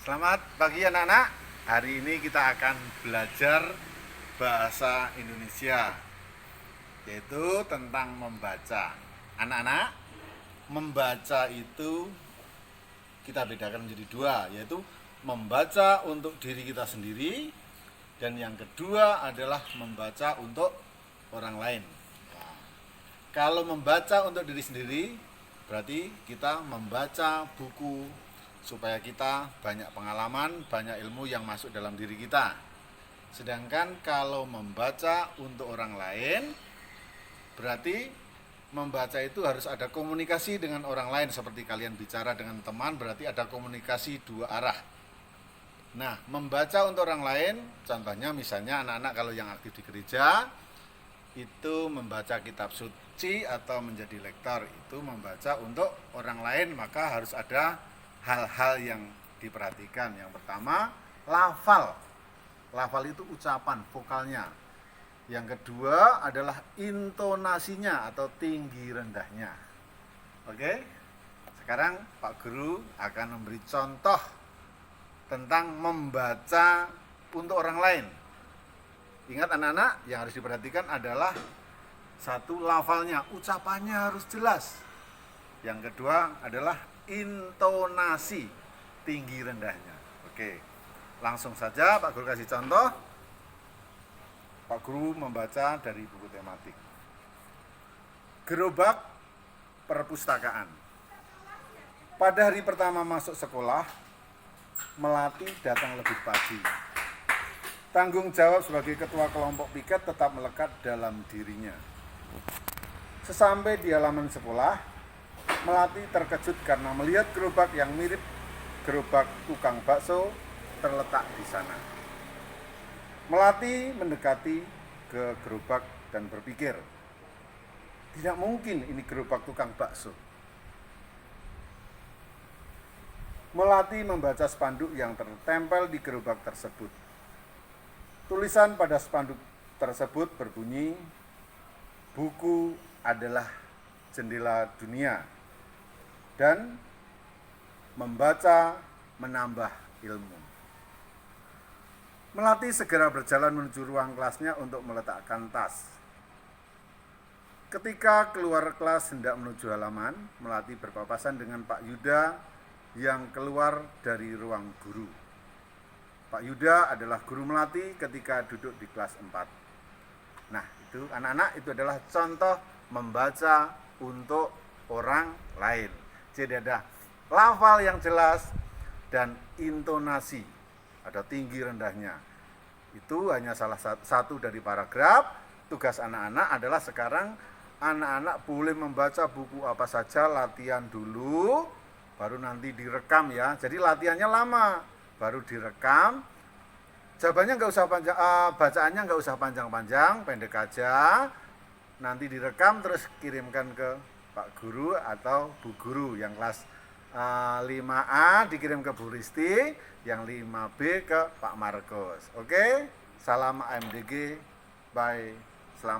Selamat pagi anak-anak. Hari ini kita akan belajar bahasa Indonesia, yaitu tentang membaca. Anak-anak, membaca itu kita bedakan menjadi dua, yaitu membaca untuk diri kita sendiri, dan yang kedua adalah membaca untuk orang lain. Nah, kalau membaca untuk diri sendiri, berarti kita membaca buku supaya kita banyak pengalaman, banyak ilmu yang masuk dalam diri kita. Sedangkan kalau membaca untuk orang lain, berarti membaca itu harus ada komunikasi dengan orang lain. Seperti kalian bicara dengan teman, berarti ada komunikasi dua arah. Nah, membaca untuk orang lain, contohnya misalnya anak-anak kalau yang aktif di gereja, itu membaca kitab suci atau menjadi lektor, itu membaca untuk orang lain, maka harus ada hal-hal yang diperhatikan. Yang pertama, lafal. Lafal itu ucapan, vokalnya. Yang kedua adalah intonasinya atau tinggi rendahnya. Oke? Sekarang Pak Guru akan memberi contoh tentang membaca untuk orang lain. Ingat anak-anak, yang harus diperhatikan adalah satu, lafalnya, ucapannya harus jelas. Yang kedua adalah intonasi, tinggi rendahnya. Oke, langsung saja Pak Guru kasih contoh. Pak Guru membaca dari buku tematik. Gerobak perpustakaan. Pada hari pertama masuk sekolah, Melati datang lebih pagi. Tanggung jawab sebagai ketua kelompok piket tetap melekat dalam dirinya. Sesampai di halaman sekolah, Melati terkejut karena melihat gerobak yang mirip gerobak tukang bakso terletak di sana. Melati mendekati ke gerobak dan berpikir, tidak mungkin ini gerobak tukang bakso. Melati membaca spanduk yang tertempel di gerobak tersebut. Tulisan pada spanduk tersebut berbunyi, buku adalah jendela dunia, dan membaca menambah ilmu. Melati segera berjalan menuju ruang kelasnya untuk meletakkan tas. Ketika keluar kelas hendak menuju halaman, Melati berpapasan dengan Pak Yuda yang keluar dari ruang guru. Pak Yuda adalah guru Melati ketika duduk di kelas 4. Nah, itu anak-anak, itu adalah contoh membaca untuk orang lain. Jadi ada lafal yang jelas dan intonasi, ada tinggi rendahnya. Itu hanya salah satu dari paragraf. Tugas anak-anak adalah sekarang anak-anak boleh membaca buku apa saja, latihan dulu, baru nanti direkam ya. Jadi latihannya lama, baru direkam. Jawabannya nggak usah panjang, bacaannya nggak usah panjang-panjang, pendek aja. Nanti direkam terus kirimkan ke Pak Guru atau Bu Guru. Yang kelas 5A dikirim ke Bu Risti, yang 5B ke Pak Markus. Oke, salam AMDG, bye. Selamat.